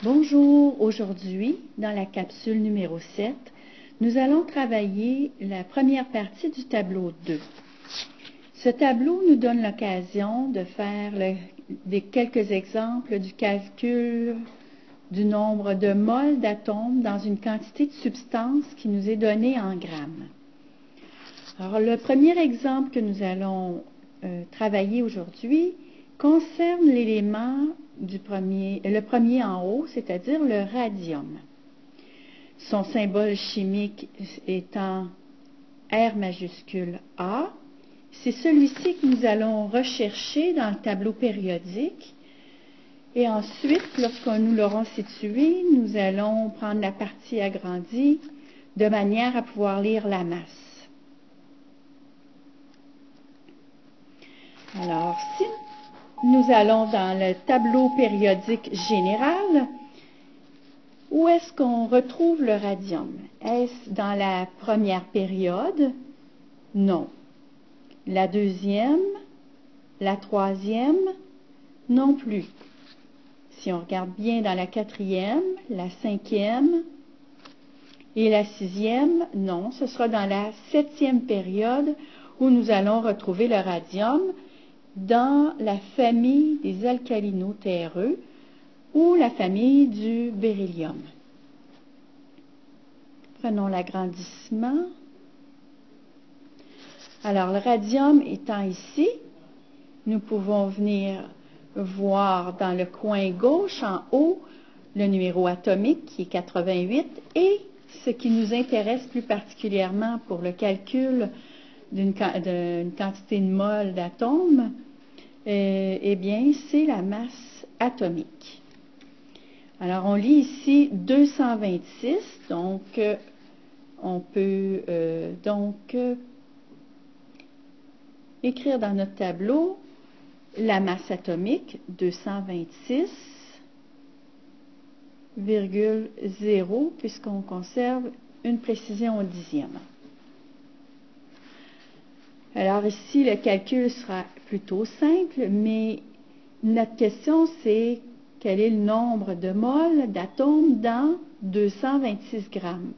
Bonjour, aujourd'hui, dans la capsule numéro 7, nous allons travailler la première partie du tableau 2. Ce tableau nous donne l'occasion de faire quelques exemples du calcul du nombre de moles d'atomes dans une quantité de substance qui nous est donnée en grammes. Alors, le premier exemple que nous allons travailler aujourd'hui concerne l'élément le premier en haut, c'est-à-dire le radium. Son symbole chimique étant R majuscule A, c'est celui-ci que nous allons rechercher dans le tableau périodique. Et ensuite, lorsque nous l'aurons situé, nous allons prendre la partie agrandie de manière à pouvoir lire la masse. Alors, si nous allons dans le tableau périodique général, où est-ce qu'on retrouve le radium? Est-ce dans la première période? Non. La deuxième? La troisième? Non plus. Si on regarde bien dans la quatrième, la cinquième et la sixième, non, ce sera dans la septième période où nous allons retrouver le radium dans la famille des alcalino-terreux ou la famille du beryllium. Prenons l'agrandissement. Alors, le radium étant ici, nous pouvons venir voir dans le coin gauche, en haut, le numéro atomique qui est 88 et ce qui nous intéresse plus particulièrement pour le calcul d'une quantité de moles d'atomes, eh bien, c'est la masse atomique. Alors, on lit ici 226, donc on peut écrire dans notre tableau la masse atomique 226,0 puisqu'on conserve une précision au dixième. Alors ici, le calcul sera plutôt simple, mais notre question, c'est quel est le nombre de moles d'atomes dans 226 grammes.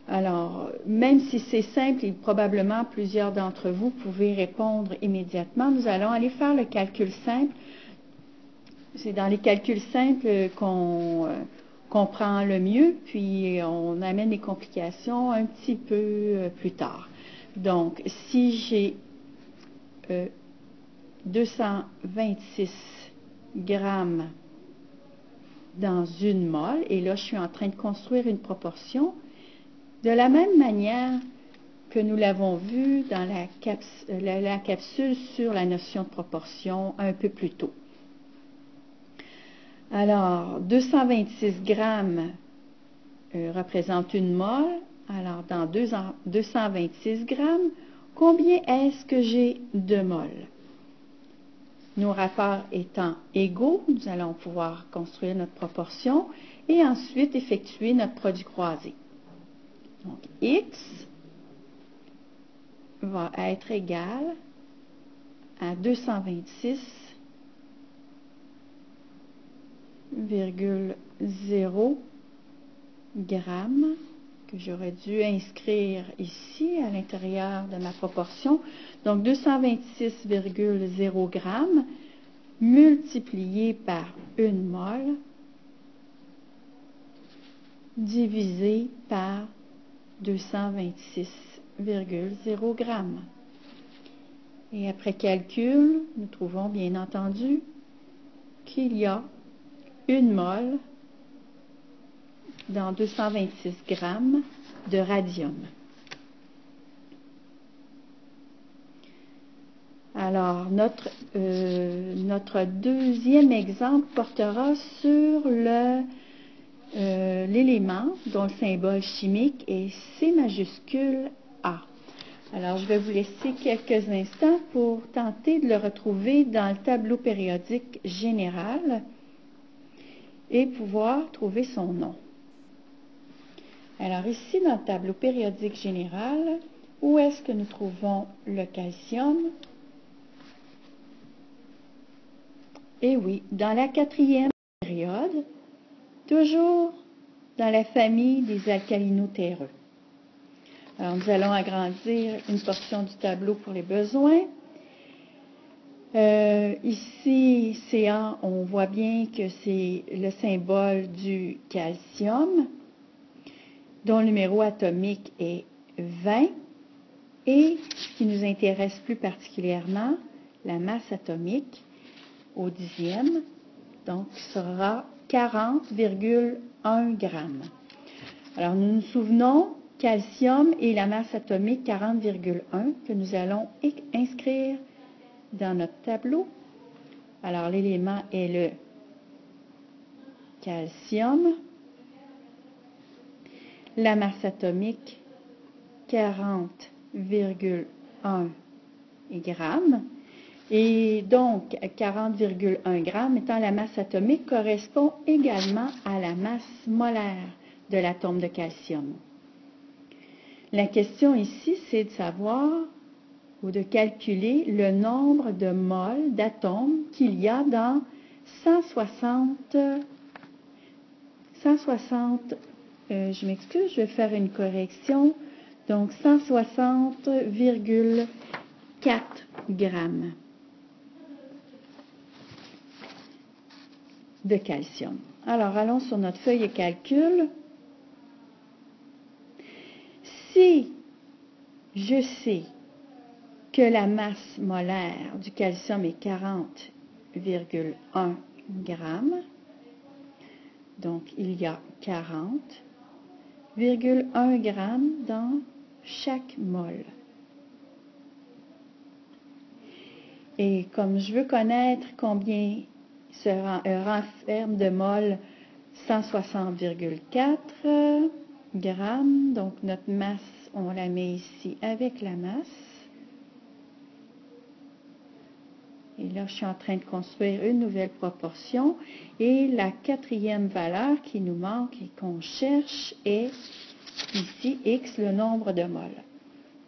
Alors, même si c'est simple et probablement plusieurs d'entre vous pouvez répondre immédiatement, nous allons aller faire le calcul simple. C'est dans les calculs simples qu'on prend le mieux, puis on amène les complications un petit peu plus tard. Donc, si j'ai 226 grammes dans une mole, et là, je suis en train de construire une proportion, de la même manière que nous l'avons vu dans la capsule sur la notion de proportion un peu plus tôt. Alors, 226 grammes représente une mole. Alors, dans 226 grammes, combien est-ce que j'ai de moles? Nos rapports étant égaux, nous allons pouvoir construire notre proportion et ensuite effectuer notre produit croisé. Donc, X va être égal à 226,0 grammes que j'aurais dû inscrire ici à l'intérieur de ma proportion. Donc 226,0 grammes multiplié par une mole divisé par 226,0 grammes. Et après calcul, nous trouvons bien entendu qu'il y a une mole dans 226 grammes de radium. Alors, notre deuxième exemple portera sur l'élément dont le symbole chimique est C majuscule A. Alors, je vais vous laisser quelques instants pour tenter de le retrouver dans le tableau périodique général et pouvoir trouver son nom. Alors ici, dans le tableau périodique général, où est-ce que nous trouvons le calcium? Eh oui, dans la quatrième période, toujours dans la famille des alcalino-terreux. Alors, nous allons agrandir une portion du tableau pour les besoins. Ici, CA, on voit bien que c'est le symbole du calcium, dont le numéro atomique est 20, et ce qui nous intéresse plus particulièrement, la masse atomique au dixième, donc sera 40,1 grammes. Alors, nous nous souvenons, calcium et la masse atomique 40,1 que nous allons inscrire dans notre tableau. Alors, l'élément est le calcium, la masse atomique 40,1 grammes. Et donc, 40,1 grammes étant la masse atomique correspond également à la masse molaire de l'atome de calcium. La question ici, c'est de savoir ou de calculer le nombre de moles d'atomes qu'il y a dans 160, je m'excuse, je vais faire une correction, donc 160,4 grammes de calcium. Alors, allons sur notre feuille et calcul. Si je sais que la masse molaire du calcium est 40,1 grammes, donc il y a 40,1 grammes dans chaque mole. Et comme je veux connaître combien se renferme de moles, 160,4 grammes, donc notre masse, on la met ici avec la masse. Et là, je suis en train de construire une nouvelle proportion. Et la quatrième valeur qui nous manque et qu'on cherche est ici, x, le nombre de moles.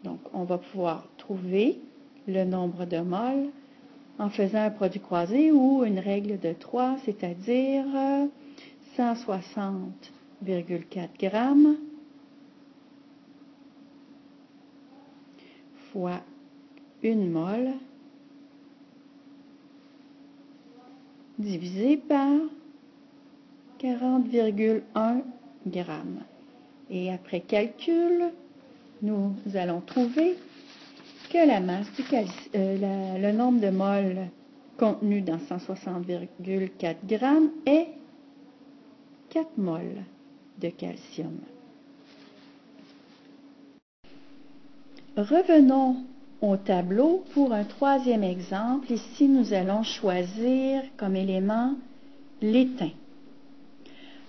Donc, on va pouvoir trouver le nombre de moles en faisant un produit croisé ou une règle de 3, c'est-à-dire 160,4 grammes fois une mole divisé par 40,1 grammes. Et après calcul, nous allons trouver que la masse du le nombre de moles contenu dans 160,4 grammes est 4 moles de calcium. Revenons au tableau pour un troisième exemple. Ici, nous allons choisir comme élément l'étain.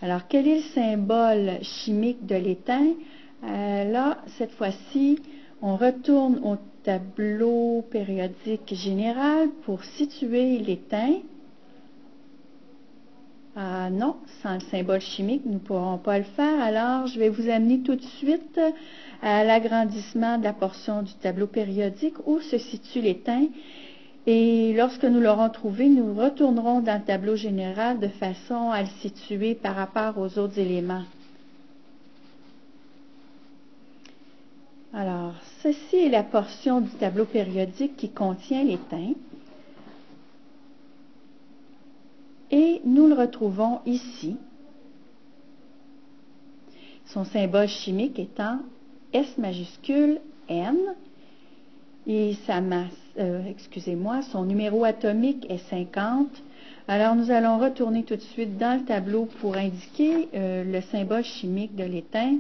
Alors, quel est le symbole chimique de l'étain? Là, cette fois-ci, on retourne au tableau périodique général pour situer l'étain. Non, sans le symbole chimique, nous ne pourrons pas le faire. Alors, je vais vous amener tout de suite à l'agrandissement de la portion du tableau périodique où se situe l'étain. Et lorsque nous l'aurons trouvé, nous retournerons dans le tableau général de façon à le situer par rapport aux autres éléments. Alors, ceci est la portion du tableau périodique qui contient l'étain. Et nous le retrouvons ici, son symbole chimique étant S majuscule N, et sa masse, son numéro atomique est 50. Alors, nous allons retourner tout de suite dans le tableau pour indiquer le symbole chimique de l'étain.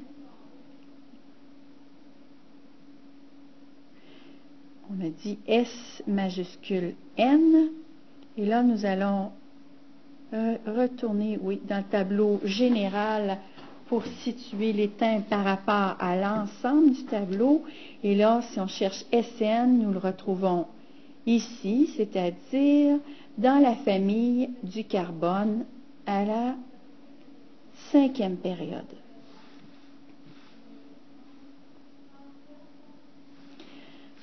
On a dit S majuscule N, et là, nous allons retourner, dans le tableau général pour situer l'étain par rapport à l'ensemble du tableau. Et là, si on cherche SN, nous le retrouvons ici, c'est-à-dire dans la famille du carbone à la 5e période.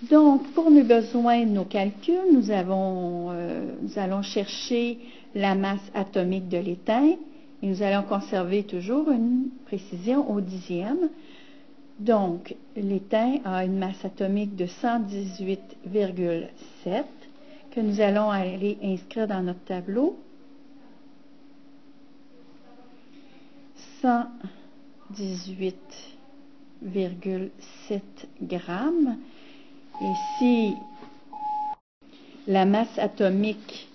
Donc, pour nos besoins de nos calculs, nous allons chercher la masse atomique de l'étain. Et nous allons conserver toujours une précision au dixième. Donc, l'étain a une masse atomique de 118,7 que nous allons aller inscrire dans notre tableau. 118,7 grammes. Et si la masse atomique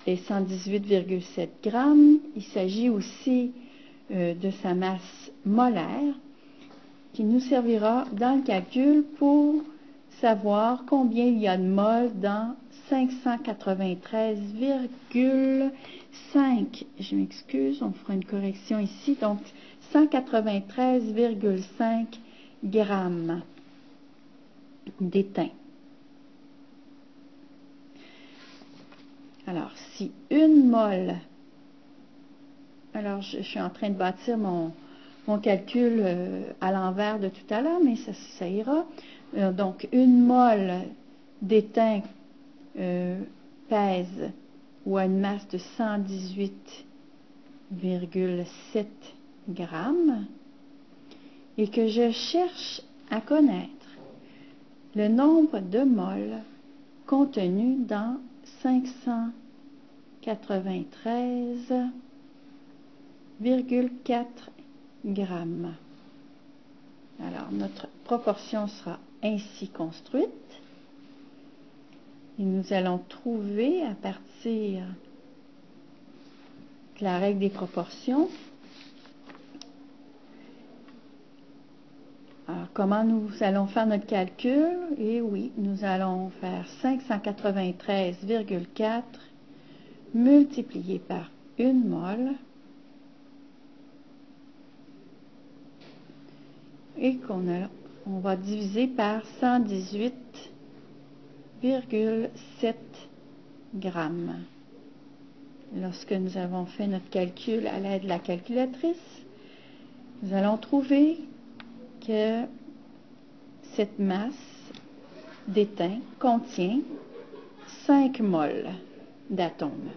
est 118,7 grammes, il s'agit aussi de sa masse molaire qui nous servira dans le calcul pour savoir combien il y a de moles dans 593,5. Je m'excuse, on fera une correction ici. Donc, 193,5 grammes d'étain. Alors, si une mole, alors je suis en train de bâtir mon calcul à l'envers de tout à l'heure, mais ça ira. Donc, une mole d'étain pèse ou a une masse de 118,7 grammes et que je cherche à connaître le nombre de moles contenus dans 593,4 grammes. Alors, notre proportion sera ainsi construite. Et nous allons trouver à partir de la règle des proportions. Alors, comment nous allons faire notre calcul? Et oui, nous allons faire 593,4 multiplié par une mole et on va diviser par 118,7 grammes. Lorsque nous avons fait notre calcul à l'aide de la calculatrice, nous allons trouver que cette masse d'étain contient 5 moles d'atomes.